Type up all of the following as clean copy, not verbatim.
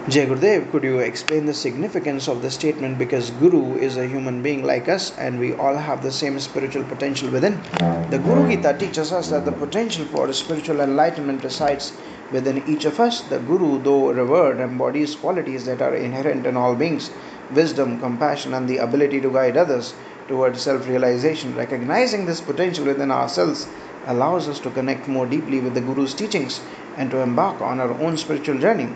Jai Gurudev, could you explain the significance of the statement because Guru is a human being like us and we all have the same spiritual potential within? The Guru Gita teaches us that the potential for spiritual enlightenment resides within each of us. The Guru, though revered, embodies qualities that are inherent in all beings: wisdom, compassion, and the ability to guide others towards self realization. Recognizing this potential within ourselves allows us to connect more deeply with the Guru's teachings and to embark on our own spiritual journey.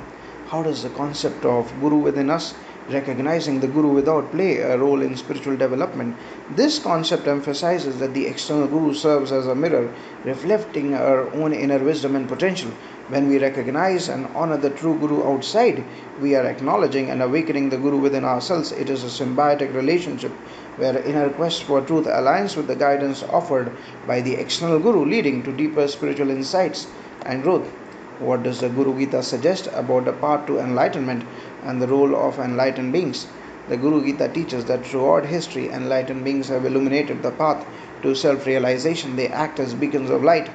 How does the concept of Guru within us, recognizing the Guru without play a role in spiritual development? This concept emphasizes that the external Guru serves as a mirror, reflecting our own inner wisdom and potential. When we recognize and honor the true Guru outside, we are acknowledging and awakening the Guru within ourselves. It is a symbiotic relationship where inner quest for truth aligns with the guidance offered by the external Guru, leading to deeper spiritual insights and growth. What does the Guru Gita suggest about the path to enlightenment and the role of enlightened beings? The Guru Gita teaches that throughout history, enlightened beings have illuminated the path to self realization. They act as beacons of light,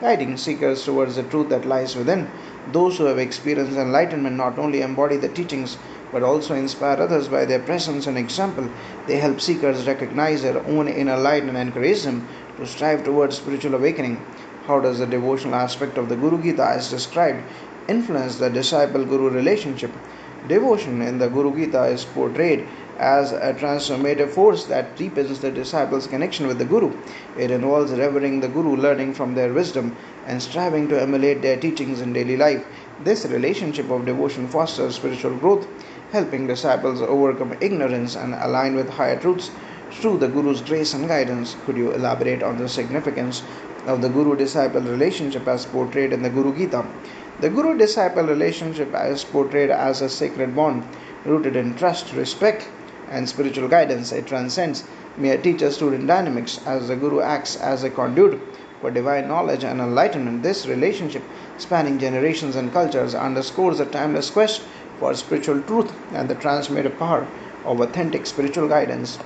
guiding seekers towards the truth that lies within. Those who have experienced enlightenment not only embody the teachings but also inspire others by their presence and example. They help seekers recognize their own inner light and encourage them to strive towards spiritual awakening. How does the devotional aspect of the Guru Gita as described influence the disciple Guru relationship? Devotion in the Guru Gita is portrayed as a transformative force that deepens the disciple's connection with the Guru. It involves revering the Guru, learning from their wisdom, and striving to emulate their teachings in daily life. This relationship of devotion fosters spiritual growth, helping disciples overcome ignorance and align with higher truths through the Guru's grace and guidance. Could you elaborate on the significance of the Guru disciple relationship as portrayed in the Guru Gita? The Guru disciple relationship is portrayed as a sacred bond rooted in trust, respect, and spiritual guidance. It transcends mere teacher student dynamics as the Guru acts as a conduit for divine knowledge and enlightenment. This relationship, spanning generations and cultures, underscores the timeless quest for spiritual truth and the transformative power of authentic spiritual guidance.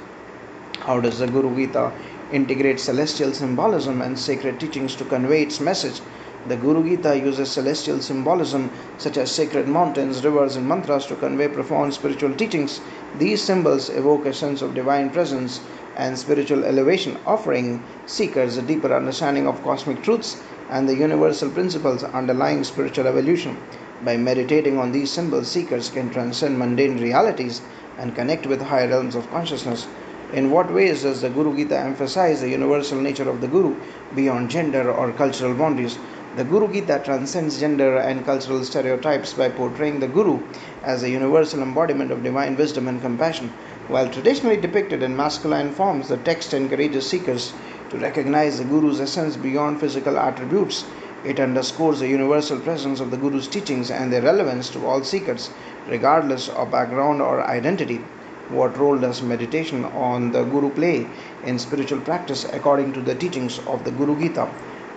How does the Guru Gita integrate celestial symbolism and sacred teachings to convey its message? The Guru Gita uses celestial symbolism such as sacred mountains, rivers, and mantras to convey profound spiritual teachings. These symbols evoke a sense of divine presence and spiritual elevation, offering seekers a deeper understanding of cosmic truths and the universal principles underlying spiritual evolution. By meditating on these symbols, seekers can transcend mundane realities and connect with higher realms of consciousness. In what ways does the Guru Gita emphasize the universal nature of the Guru beyond gender or cultural boundaries? The Guru Gita transcends gender and cultural stereotypes by portraying the Guru as a universal embodiment of divine wisdom and compassion. While traditionally depicted in masculine forms, the text encourages seekers to recognize the Guru's essence beyond physical attributes. It underscores the universal presence of the Guru's teachings and their relevance to all seekers, regardless of background or identity. What role does meditation on the Guru play in spiritual practice according to the teachings of the Guru Gita?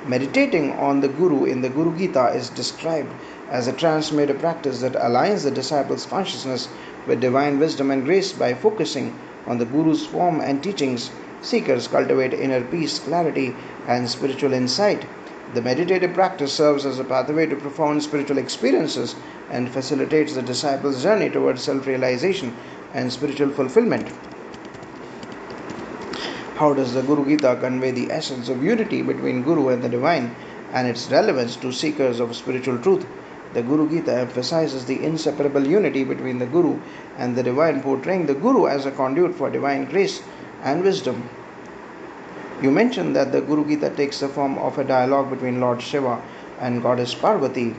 Meditating on the Guru in the Guru Gita is described as a transformative practice that aligns the disciple's consciousness with divine wisdom and grace. By focusing on the Guru's form and teachings, seekers cultivate inner peace, clarity, and spiritual insight. The meditative practice serves as a pathway to profound spiritual experiences and facilitates the disciple's journey towards self realization and spiritual fulfillment. How does the Guru Gita convey the essence of unity between Guru and the divine and its relevance to seekers of spiritual truth? The Guru Gita emphasizes the inseparable unity between the Guru and the divine, portraying the Guru as a conduit for divine grace and wisdom. You mentioned that the Guru Gita takes the form of a dialogue between Lord Shiva and Goddess Parvati.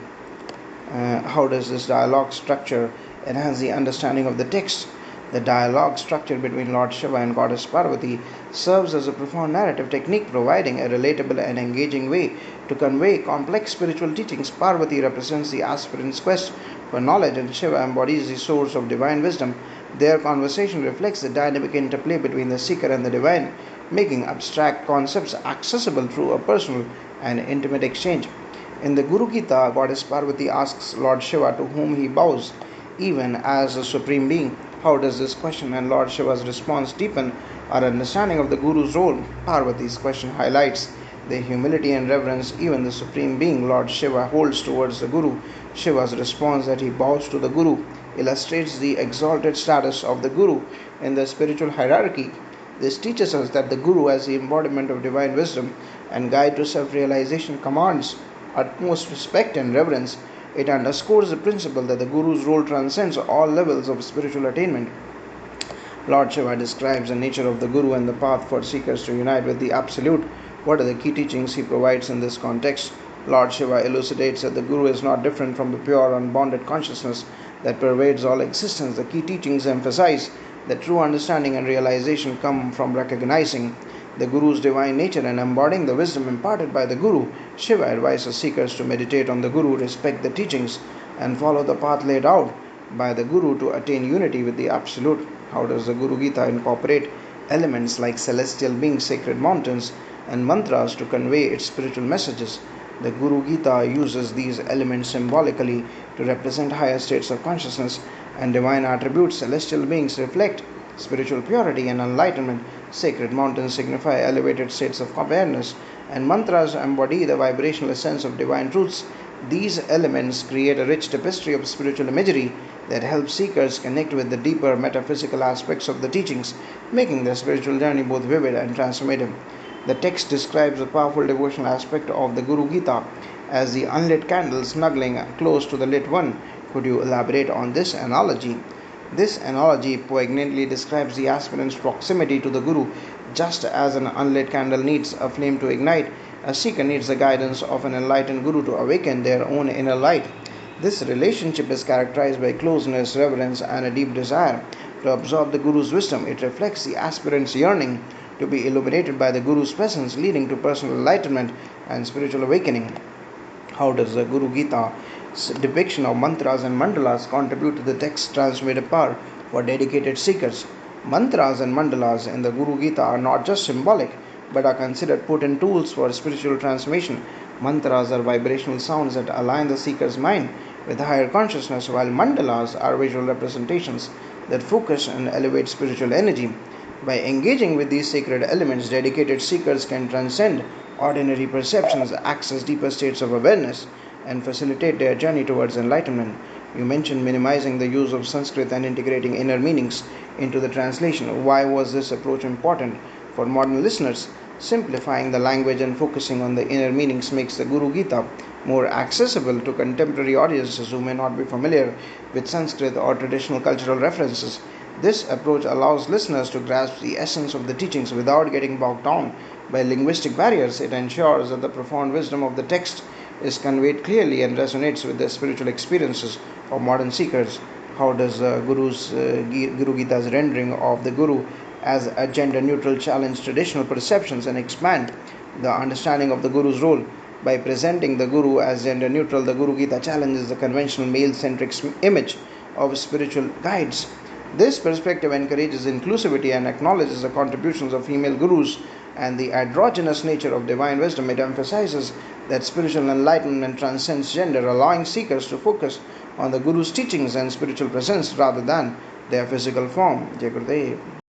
How does this dialogue structure enhance the understanding of the text? The dialogue structure between Lord Shiva and Goddess Parvati serves as a profound narrative technique, providing a relatable and engaging way to convey complex spiritual teachings. Parvati represents the aspirant's quest for knowledge, and Shiva embodies the source of divine wisdom. Their conversation reflects the dynamic interplay between the seeker and the divine, making abstract concepts accessible through a personal and intimate exchange. In the Guru Gita, Goddess Parvati asks Lord Shiva to whom he bows, even as a supreme being. How does this question and Lord Shiva's response deepen our understanding of the Guru's role? Parvati's question highlights The humility and reverence even the Supreme Being, Lord Shiva, holds towards the Guru. Shiva's response that he bows to the Guru illustrates the exalted status of the Guru in the spiritual hierarchy. This teaches us that the Guru, as the embodiment of divine wisdom and guide to self realization, commands utmost respect and reverence. It underscores the principle that the Guru's role transcends all levels of spiritual attainment. Lord Shiva describes the nature of the Guru and the path for seekers to unite with the Absolute. What are the key teachings he provides in this context? Lord Shiva elucidates that the Guru is not different from the pure, unbounded consciousness that pervades all existence. The key teachings emphasize that true understanding and realization come from recognizing the Guru's divine nature and embodying the wisdom imparted by the Guru. Shiva advises seekers to meditate on the Guru, respect the teachings, and follow the path laid out by the Guru to attain unity with the Absolute. How does the Guru Gita incorporate elements like celestial beings, sacred mountains, and mantras to convey its spiritual messages? The Guru Gita uses these elements symbolically to represent higher states of consciousness and divine attributes. Celestial beings reflect spiritual purity and enlightenment. Sacred mountains signify elevated states of awareness, and mantras embody the vibrational essence of divine truths. These elements create a rich tapestry of spiritual imagery that helps seekers connect with the deeper metaphysical aspects of the teachings, making the spiritual journey both vivid and transformative. The text describes the powerful devotional aspect of the Guru Gita as the unlit candle snuggling close to the lit one. Could you elaborate on this analogy? This analogy poignantly describes the aspirant's proximity to the Guru. Just as an unlit candle needs a flame to ignite, a seeker needs the guidance of an enlightened Guru to awaken their own inner light. This relationship is characterized by closeness, reverence, and a deep desire to absorb the Guru's wisdom. It reflects the aspirant's yearning to be illuminated by the Guru's presence, leading to personal enlightenment and spiritual awakening. How does the Guru Gita's depiction of mantras and mandalas contribute to the text's transformative power for dedicated seekers? Mantras and mandalas in the Guru Gita are not just symbolic but are considered potent tools for spiritual transformation. Mantras are vibrational sounds that align the seeker's mind with higher consciousness, while mandalas are visual representations that focus and elevate spiritual energy. By engaging with these sacred elements, dedicated seekers can transcend ordinary perceptions, access deeper states of awareness, and facilitate their journey towards enlightenment. You mentioned minimizing the use of Sanskrit and integrating inner meanings into the translation. Why was this approach important for modern listeners? Simplifying the language and focusing on the inner meanings makes the Guru Gita more accessible to contemporary audiences who may not be familiar with Sanskrit or traditional cultural references. This approach allows listeners to grasp the essence of the teachings without getting bogged down by linguistic barriers. It ensures that the profound wisdom of the text is conveyed clearly and resonates with the spiritual experiences of modern seekers. How does Guru Gita's rendering of the Guru as a gender neutral challenge traditional perceptions and expand the understanding of the Guru's role? By presenting the Guru as gender neutral, the Guru Gita challenges the conventional male centric image of spiritual guides. This perspective encourages inclusivity and acknowledges the contributions of female gurus and the androgynous nature of divine wisdom. It emphasizes that spiritual enlightenment transcends gender, allowing seekers to focus on the Guru's teachings and spiritual presence rather than their physical form. Jai Gurudev.